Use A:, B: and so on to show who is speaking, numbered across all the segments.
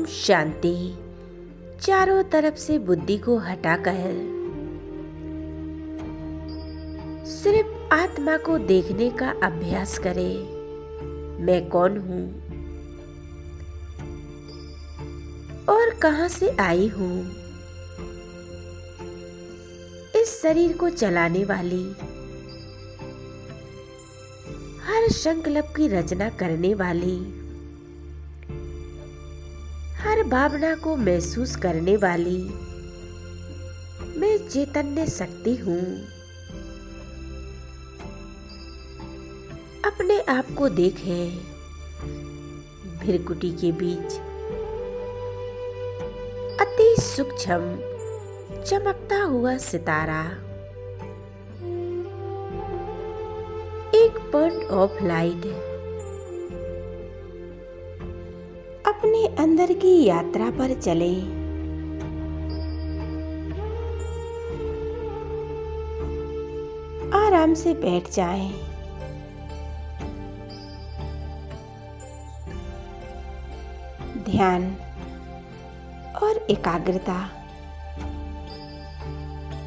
A: शांति। चारों तरफ से बुद्धि को हटाकर सिर्फ आत्मा को देखने का अभ्यास करें। मैं कौन हूँ और कहाँ से आई हूँ। इस शरीर को चलाने वाली, हर संकल्प की रचना करने वाली, हर भावना को महसूस करने वाली मैं चैतन्य शक्ति हूँ। अपने आप को देखें। भृकुटी के बीच अति सूक्ष्म चमकता हुआ सितारा, एक पॉइंट ऑफ लाइट अपने अंदर की यात्रा पर चले। आराम से बैठ जाएं। ध्यान और एकाग्रता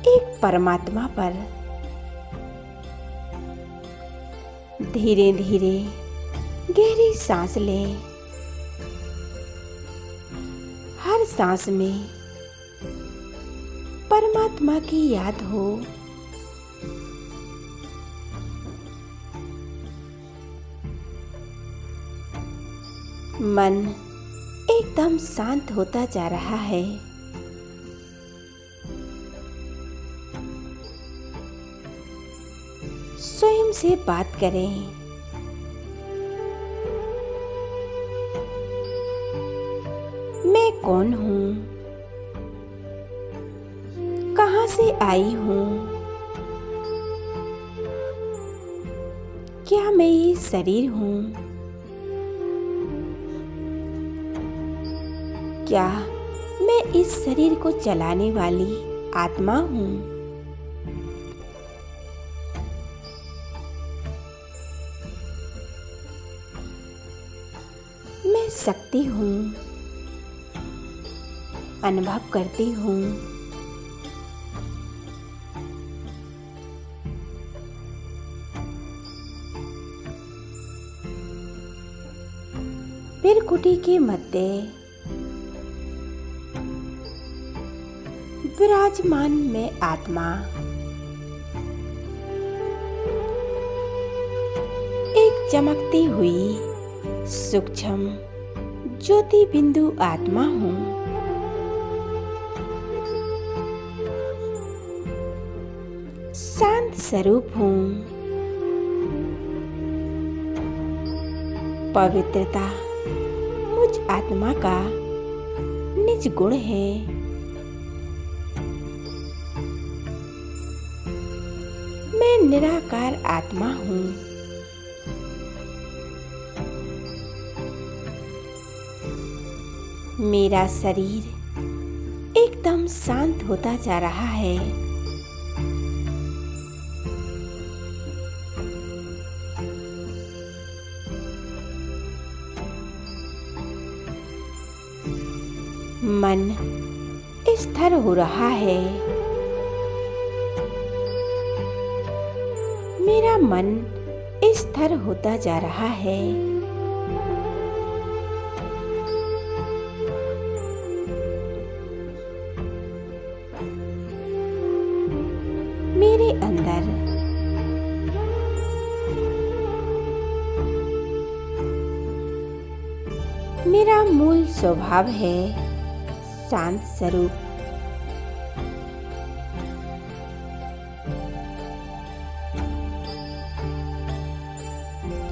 A: एक परमात्मा पर धीरे धीरे गहरी सांस लें। हर सांस में परमात्मा की याद हो। मन एकदम शांत होता जा रहा है। स्वयं से बात करें। मैं कौन हूँ, कहाँ से आई हूँ, क्या मैं ये शरीर हूँ, क्या मैं इस शरीर को चलाने वाली आत्मा हूँ। मैं शक्ति हूँ, अनुभव करती हूँ। भृकुटी के मध्य विराजमान में आत्मा एक चमकती हुई सूक्ष्म ज्योति बिंदु आत्मा हूँ। शांत स्वरूप हूँ। पवित्रता मुझ आत्मा का निज गुण है। मैं निराकार आत्मा हूँ। मेरा शरीर एकदम शांत होता जा रहा है। मन स्थिर हो रहा है। मेरा मन स्थिर होता जा रहा है। मेरे अंदर मेरा मूल स्वभाव है शांत स्वरूप।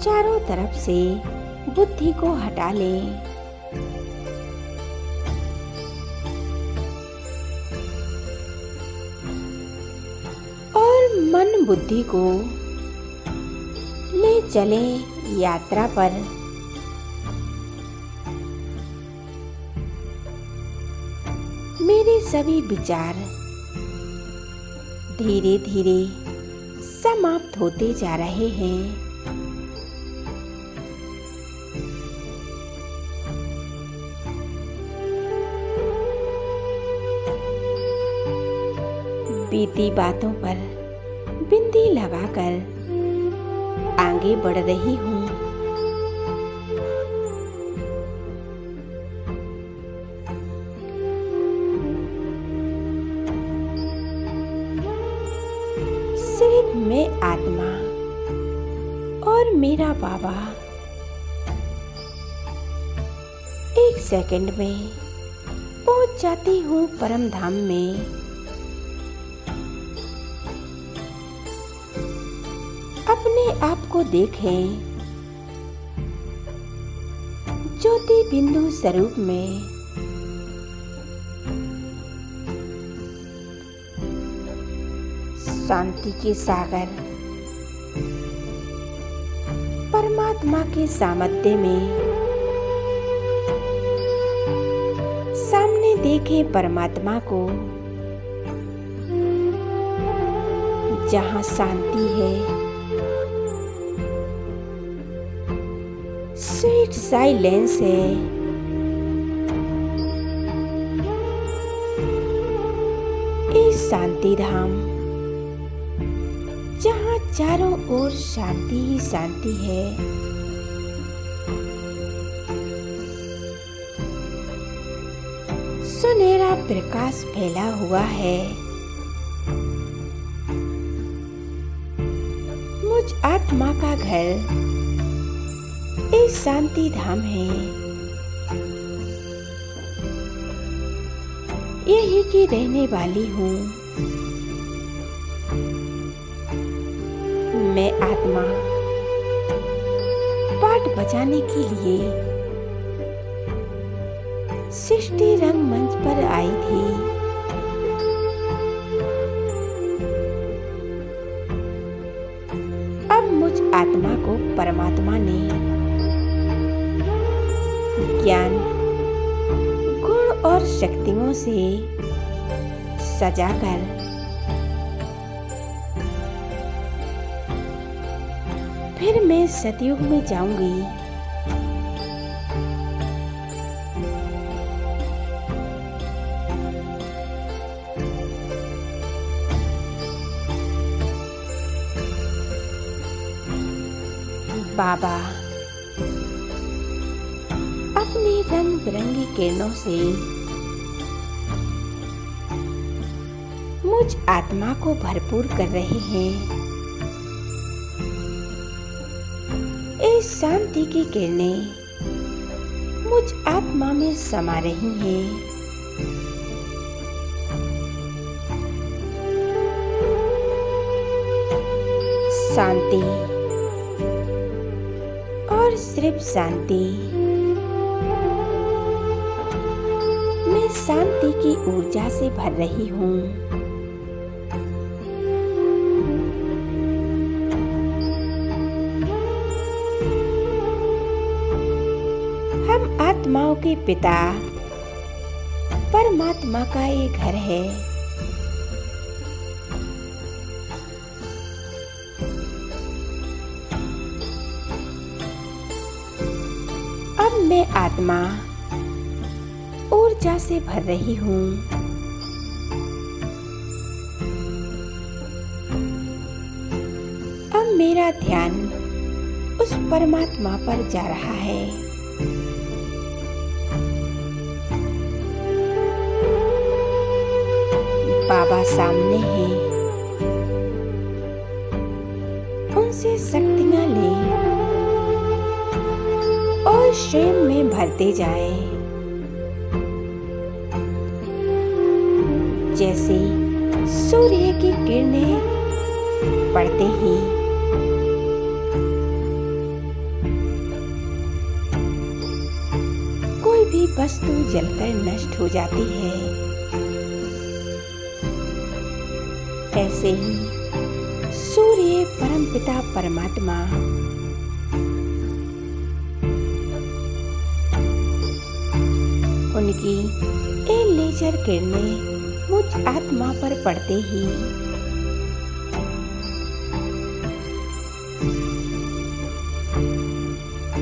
A: चारों तरफ से बुद्धि को हटा लें। और मन बुद्धि को ले चले यात्रा पर। मेरे सभी विचार धीरे धीरे समाप्त होते जा रहे हैं। बीती बातों पर बिंदी लगाकर आगे बढ़ रही हूँ। सिर्फ मैं आत्मा और मेरा बाबा एक सेकंड में पहुंच जाती हूँ परम धाम में। अपने आप को देखें ज्योति बिंदु स्वरूप में। शांति के सागर परमात्मा के सामर्थ्य में। सामने देखें परमात्मा को, जहाँ शांति है, स्वीट साइलेंस है। इस शांति धाम जहाँ चारों ओर शांति ही शांति है। सुनहरा प्रकाश फैला हुआ है। मुझ आत्मा का घर इस शांति धाम है। यही की रहने वाली हूँ। मैं आत्मा पाठ बजाने के लिए सृष्टि रंग मंच पर आई थी। अब मुझ आत्मा को परमात्मा ने ज्ञान, गुण और शक्तियों से सजाकर फिर मैं सतयुग में जाऊंगी। बाबा अपनी रंग बिरंगी किरणों से मुझ आत्मा को भरपूर कर रहे हैं। इस शांति की किरणें मुझ आत्मा में समा रही हैं। शांति और सिर्फ शांति। मैं शांति की ऊर्जा से भर रही हूँ। हम आत्माओं के पिता परमात्मा का ये घर है। अब मैं आत्मा ऊर्जा से भर रही हूँ। अब मेरा ध्यान उस परमात्मा पर जा रहा है। बाबा सामने हैं। उनसे शक्तियाँ लें और स्वयं में भरते जाए। जैसे सूर्य की किरणें पड़ते ही कोई भी वस्तु जलकर नष्ट हो जाती है, ऐसे ही सूर्य परमपिता परमात्मा उनकी ये लेजर किरणें मुझ आत्मा पर पड़ते ही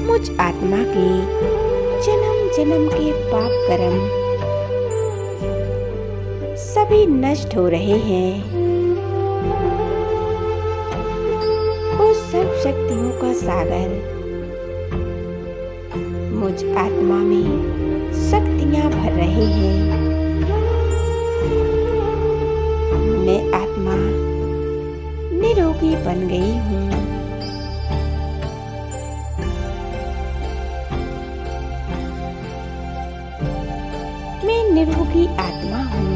A: मुझ आत्मा के जन्म जन्म के पाप कर्म सभी नष्ट हो रहे हैं। वो सर्व शक्तियों का सागर मुझ आत्मा में शक्तियां भर रहे हैं। मैं आत्मा निरोगी बन गई हूँ। मैं निरोगी आत्मा हूँ,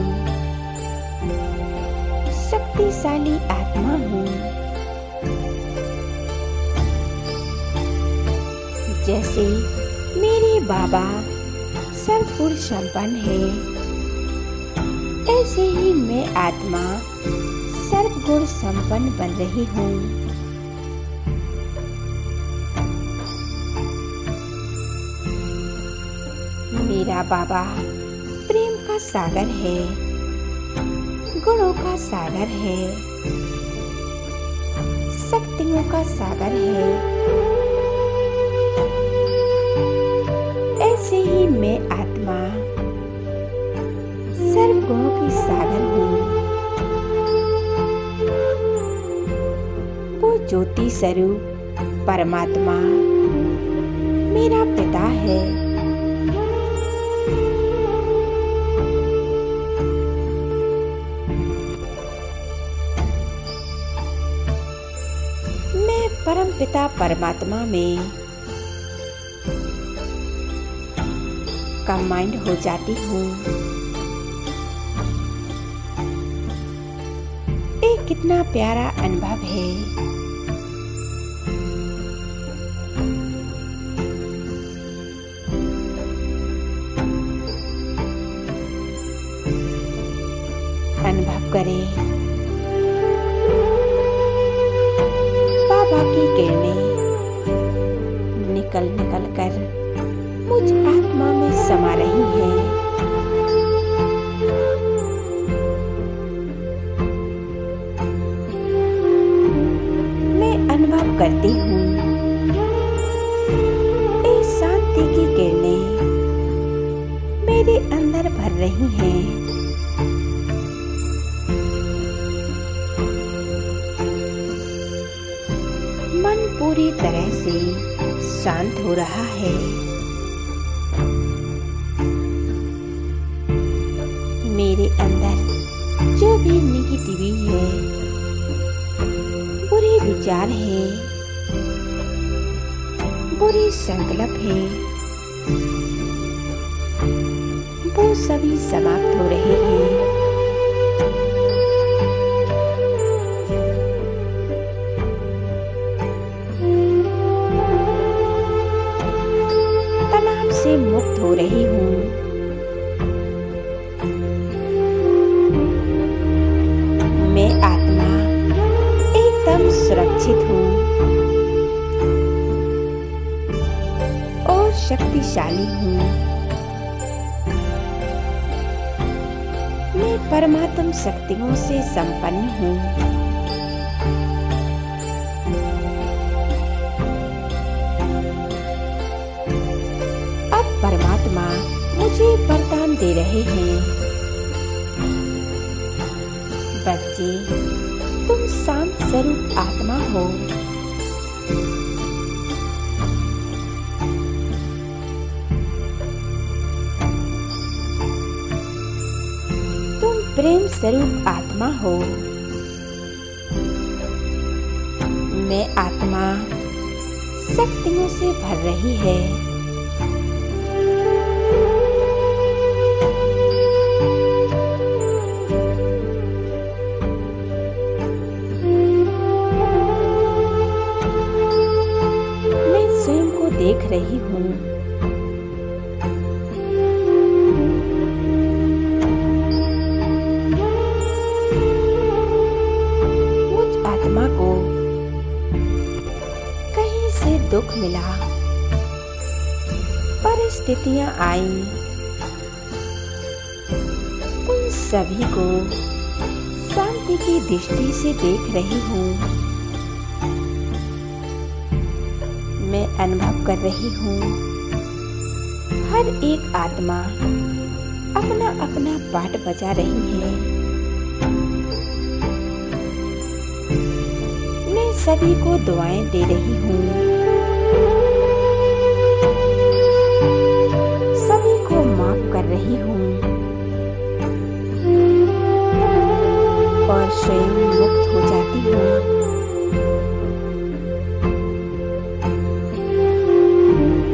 A: शक्तिशाली आत्मा हूँ। जैसे मेरे बाबा सर्वगुण संपन्न है, ऐसे ही मैं आत्मा सर्वगुण संपन्न बन रही हूँ। मेरा बाबा प्रेम का सागर है, गुणों का सागर है, शक्तियों का सागर है। ऐसे ही मैं आत्मा सर्वगुणों की सागर हूँ। वो ज्योति स्वरूप परमात्मा मेरा पिता है। मैं परम पिता परमात्मा में कंबाइंड हो जाती हूँ। एक कितना प्यारा अनुभव है। अनुभव करें बाबा की किरणें निकल निकल कर मुझ आत्मा में समा रही है। मैं अनुभव करती हूँ इस शांति की किरणें मेरे अंदर भर रही हैं। मन पूरी तरह से शांत हो रहा है। मेरे अंदर जो भी नेगेटिविटी है, बुरे विचार है, बुरे संकल्प है, वो सभी समाप्त हो रहे हैं। तनाव से मुक्त हो रही हूँ। मैं आत्मा एकदम सुरक्षित हूँ और शक्तिशाली हूँ। मैं परमात्म शक्तियों से संपन्न हूँ। अब परमात्मा मुझे वरदान दे रहे हैं। बच्चे, तुम शांत स्वरूप आत्मा हो। तुम प्रेम स्वरूप आत्मा हो। मैं आत्मा शक्तियों से भर रही है। देख रही हूँ। मुझ आत्मा को कहीं से दुख मिला, परिस्थितियां आई, उन सभी को शांति की दृष्टि से देख रही हूँ। मैं अनुभव कर रही हूँ हर एक आत्मा
B: अपना अपना पाठ बजा रही हैं। मैं सभी को दुआएं दे रही हूँ। सभी को माफ कर रही हूँ और स्वयं मुक्त हो जाती हूँ।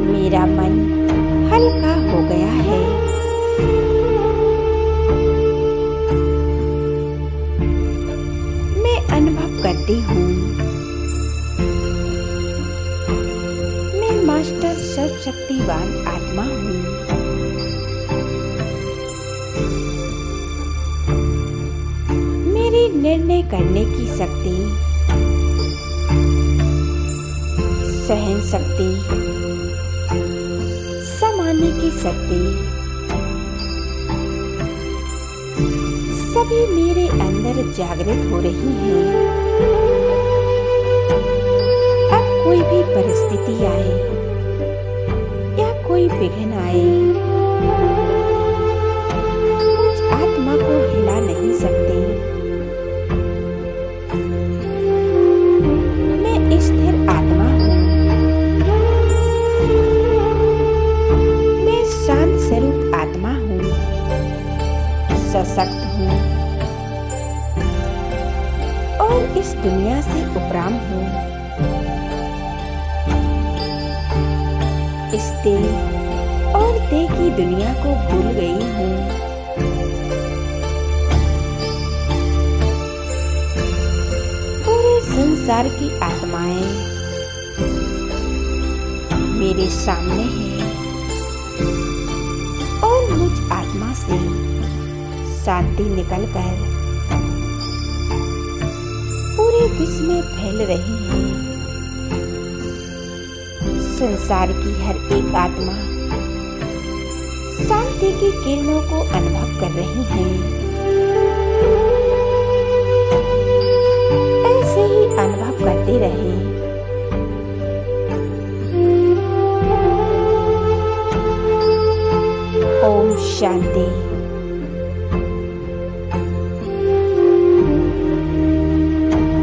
B: मेरा मन हल्का हो गया है। मैं अनुभव करती हूँ मैं मास्टर सर्वशक्तिवान आत्मा हूँ। मेरी निर्णय करने की शक्ति, सहन शक्ति, समाने की शक्ति सभी मेरे अंदर जागृत हो रही हैं। अब कोई भी परिस्थिति आए या कोई विघ्न आए, मुझ आत्मा को हिला नहीं सकते। मैं स्थिर आत्मा हूँ। मैं शांत स्वरूप आत्मा हूँ, सशक्त हूँ और इस दुनिया से उपराम हूँ। इस देह और देह की दुनिया को भूल गई हूँ। पूरे संसार की आत्माएं मेरे सामने हैं और मुझ आत्मा से शांति निकलकर पूरे विश्व में फैल रही है। संसार की हर एक आत्मा शांति की किरणों को अनुभव कर रही है। ऐसे ही अनुभव करते रहे। ओम शांति।